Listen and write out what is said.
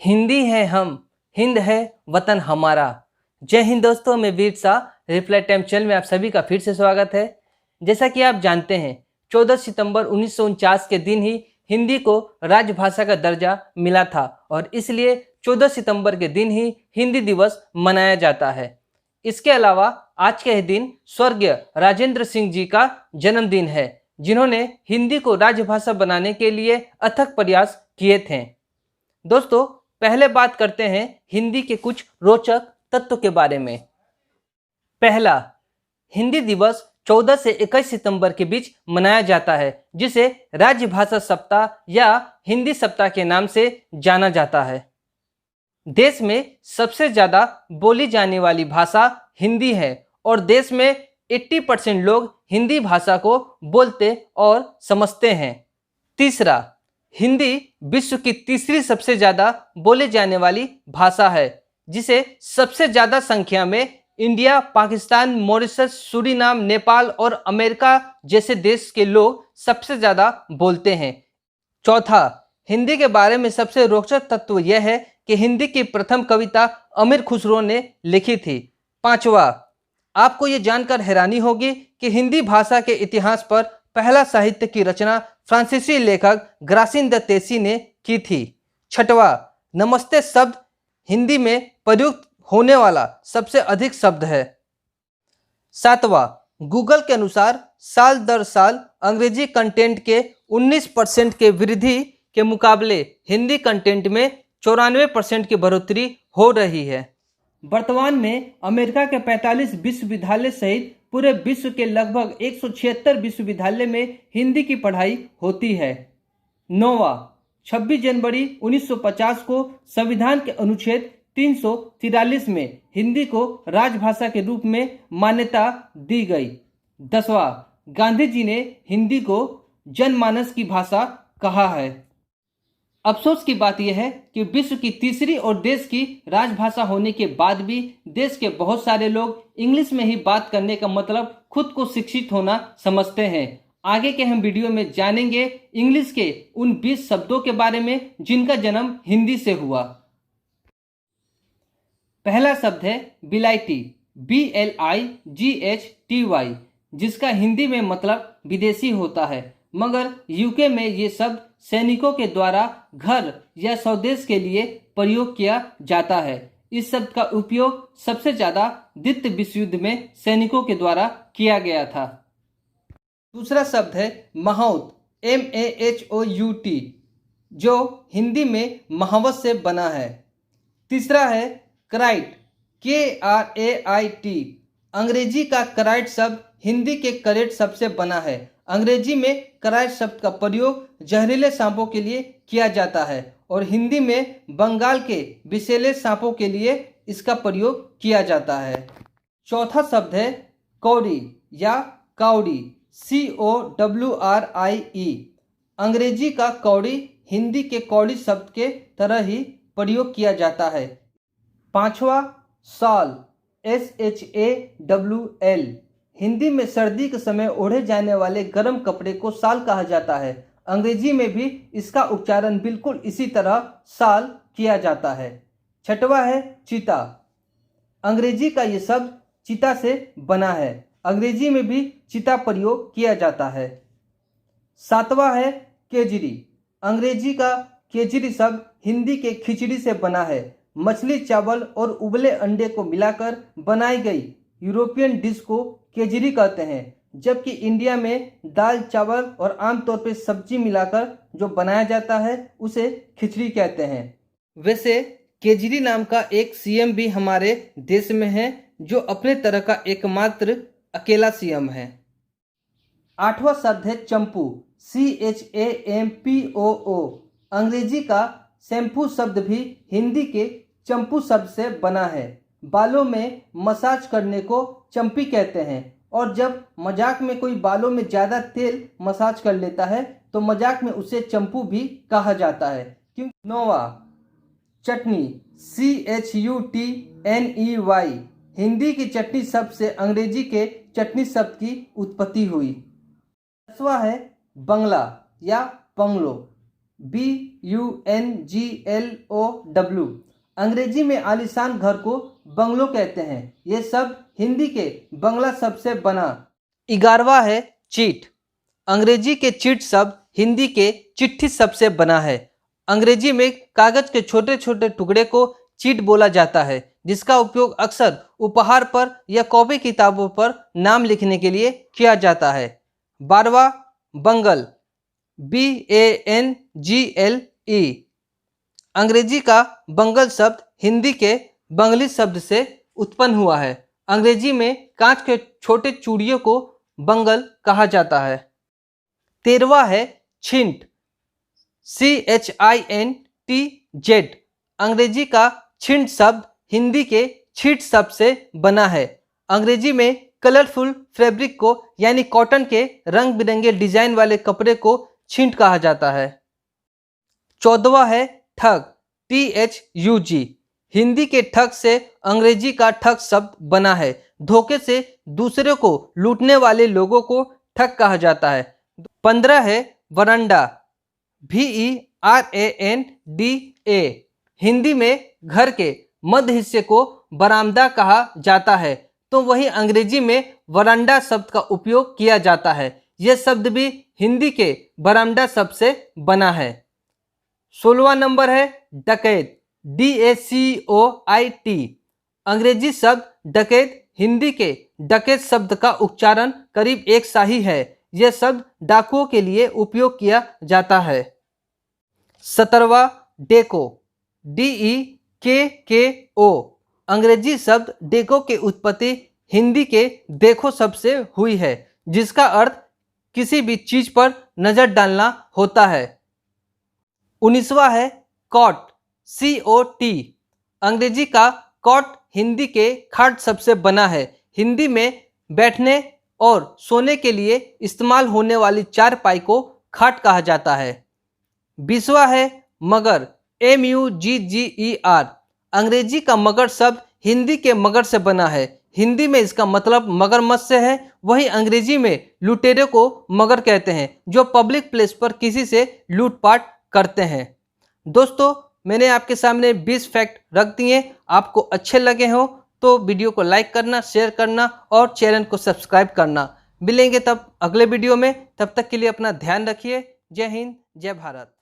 हिंदी है हम, हिंद है वतन हमारा। जय हिंद दोस्तों, मैं वीर शाह रिप्लाई टाइम चैनल में आप सभी का फिर से स्वागत है। जैसा कि आप जानते हैं, 14 सितंबर 1949 के दिन ही हिंदी को राजभाषा का दर्जा मिला था और इसलिए 14 सितंबर के दिन ही हिंदी दिवस मनाया जाता है। इसके अलावा आज के दिन स्वर्गीय राजेंद्र सिंह जी का जन्मदिन है, जिन्होंने हिंदी को राजभाषा बनाने के लिए अथक प्रयास किए थे। दोस्तों, पहले बात करते हैं हिंदी के कुछ रोचक तत्व के बारे में। पहला, हिंदी दिवस 14 से 21 सितंबर के बीच मनाया जाता है, जिसे राजभाषा सप्ताह या हिंदी सप्ताह के नाम से जाना जाता है। देश में सबसे ज़्यादा बोली जाने वाली भाषा हिंदी है और देश में 80% लोग हिंदी भाषा को बोलते और समझते हैं। तीसरा, हिंदी विश्व की तीसरी सबसे ज़्यादा बोले जाने वाली भाषा है, जिसे सबसे ज़्यादा संख्या में India, Pakistan, Mauritius, Suriname, Nepal और अमेरिका जैसे देश के लोग सबसे ज़्यादा बोलते हैं। चौथा, हिंदी के बारे में सबसे रोचक तत्व यह है कि हिंदी की प्रथम कविता अमीर खुसरो ने लिखी थी। पांचवा, आपको ये जानकर हैरानी होगी कि हिंदी भाषा के इतिहास पर पहला साहित्य की रचना फ्रांसीसी लेखक ग्रासिन द तेसी ने की थी। छठवा, नमस्ते शब्द हिंदी में प्रयुक्त होने वाला सबसे अधिक शब्द है। सातवां, गूगल के अनुसार साल दर साल अंग्रेजी कंटेंट के 19% के वृद्धि के मुकाबले हिंदी कंटेंट में 94% की बढ़ोतरी हो रही है। वर्तमान में अमेरिका के 45 विश्वविद्यालय सहित पूरे विश्व के लगभग 176 विश्वविद्यालय में हिंदी की पढ़ाई होती है। नौवां, 26 जनवरी 1950 को संविधान के अनुच्छेद 343 में हिंदी को राजभाषा के रूप में मान्यता दी गई। 10वां, गांधी जी ने हिंदी को जनमानस की भाषा कहा है। अफसोस की बात यह है कि विश्व की तीसरी और देश की राजभाषा होने के बाद भी देश के बहुत सारे लोग इंग्लिश में ही बात करने का मतलब खुद को शिक्षित होना समझते हैं। आगे के हम वीडियो में जानेंगे इंग्लिश के उन 20 शब्दों के बारे में जिनका जन्म हिंदी से हुआ। पहला शब्द है बिलायती, BLIGHTY, जिसका हिंदी में मतलब विदेशी होता है, मगर यूके में ये शब्द सैनिकों के द्वारा घर या स्वदेश के लिए प्रयोग किया जाता है। इस शब्द का उपयोग सबसे ज्यादा द्वितीय विश्व युद्ध में सैनिकों के द्वारा किया गया था। दूसरा शब्द है महाउत, MAHOUT, जो हिंदी में महावत से बना है। तीसरा है कराइट, KRAIT, अंग्रेजी का कराइट शब्द हिंदी के करेट शब्द से बना है। अंग्रेजी में कराइट शब्द का प्रयोग जहरीले सांपों के लिए किया जाता है और हिंदी में बंगाल के विषैले सांपों के लिए इसका प्रयोग किया जाता है। चौथा शब्द है कौड़ी या काउडी, COWRIE, अंग्रेजी का कौड़ी हिंदी के कौड़ी शब्द के तरह ही प्रयोग किया जाता है। पांचवा शॉल, SHAWL, हिंदी में सर्दी के समय ओढ़े जाने वाले गर्म कपड़े को शाल कहा जाता है। अंग्रेजी में भी इसका उच्चारण बिल्कुल इसी तरह शाल किया जाता है। छठवा है चीता, अंग्रेजी का ये शब्द चीता से बना है। अंग्रेजी में भी चीता प्रयोग किया जाता है। सातवां है केजरी, अंग्रेजी का केजरी शब्द हिंदी के खिचड़ी से बना है। मछली, चावल और उबले अंडे को मिलाकर बनाई गई यूरोपियन डिश को केजरी कहते हैं, जबकि इंडिया में दाल, चावल और आमतौर पर सब्जी मिलाकर जो बनाया जाता है उसे खिचड़ी कहते हैं। वैसे केजरी नाम का एक CM भी हमारे देश में है, जो अपने तरह का एकमात्र अकेला CM है। आठवां शब्द है चंपू, CHAMPOO, अंग्रेजी का शैम्पू शब्द भी हिंदी के चंपू शब्द से बना है। बालों में मसाज करने को चंपी कहते हैं और जब मजाक में कोई बालों में ज़्यादा तेल मसाज कर लेता है तो मजाक में उसे चंपू भी कहा जाता है। क्योंकि नौवां चटनी, CHUTNEY, हिंदी की चटनी शब्द से अंग्रेजी के चटनी शब्द की उत्पत्ति हुई। 10वां है बंगला या बंगलो, BUNGLOW। अंग्रेजी में आलीशान घर को बंगलो कहते हैं। ये शब्द हिंदी के बंगला शब्द से बना। 11वां है चीट। अंग्रेजी के चीट शब्द हिंदी के चिट्ठी शब्द से बना है। अंग्रेजी में कागज के छोटे छोटे टुकड़े को चीट बोला जाता है, जिसका उपयोग अक्सर उपहार पर या कॉपी किताबों पर नाम लिखने के लिए किया जाता है। 12वां बंगल, BANGLE। अंग्रेजी का बंगल शब्द हिंदी के बंगली शब्द से उत्पन्न हुआ है। अंग्रेजी में कांच के छोटे चूड़ियों को बंगल कहा जाता है। 13वां है छिंट, CHINTZ। अंग्रेजी का छिंट शब्द हिंदी के छीट शब्द से बना है। अंग्रेजी में कलरफुल फैब्रिक को यानी कॉटन के रंग बिरंगे डिजाइन वाले कपड़े को छिंट कहा जाता है। 14वां है ठग, THUG। हिंदी के ठग से अंग्रेजी का ठग शब्द बना है। धोखे से दूसरे को लूटने वाले लोगों को ठग कहा जाता है। 15 है वरांडा, VERANDA। हिंदी में घर के मध्य हिस्से को बरामदा कहा जाता है, तो वहीं अंग्रेजी में वरांडा शब्द का उपयोग किया जाता है। यह शब्द भी हिंदी के बरामदा शब्द से बना है। 16वां नंबर है डकैत, DACOIT। अंग्रेजी शब्द डकैत हिंदी के डकैत शब्द का उच्चारण करीब एक सा ही है। यह शब्द डाकुओं के लिए उपयोग किया जाता है। 17वां डेको, DEKKO। अंग्रेजी शब्द डेको के उत्पत्ति हिंदी के देखो शब्द से हुई है, जिसका अर्थ किसी भी चीज पर नजर डालना होता है। 19वां है कॉट, COT। अंग्रेजी का कॉट हिंदी के खाट शब्द से बना है। हिंदी में बैठने और सोने के लिए इस्तेमाल होने वाली चारपाई को खाट कहा जाता है। 20वां है मगर, MUGGER। अंग्रेजी का मगर शब्द हिंदी के मगर से बना है। हिंदी में इसका मतलब मगरमच्छ से है। वहीं अंग्रेजी में लुटेरे को मगर कहते हैं, जो पब्लिक प्लेस पर किसी से लूटपाट करते हैं। दोस्तों, मैंने आपके सामने 20 फैक्ट रख दिए। आपको अच्छे लगे हो तो वीडियो को लाइक करना, शेयर करना और चैनल को सब्सक्राइब करना। मिलेंगे तब अगले वीडियो में। तब तक के लिए अपना ध्यान रखिए। जय हिंद, जय भारत।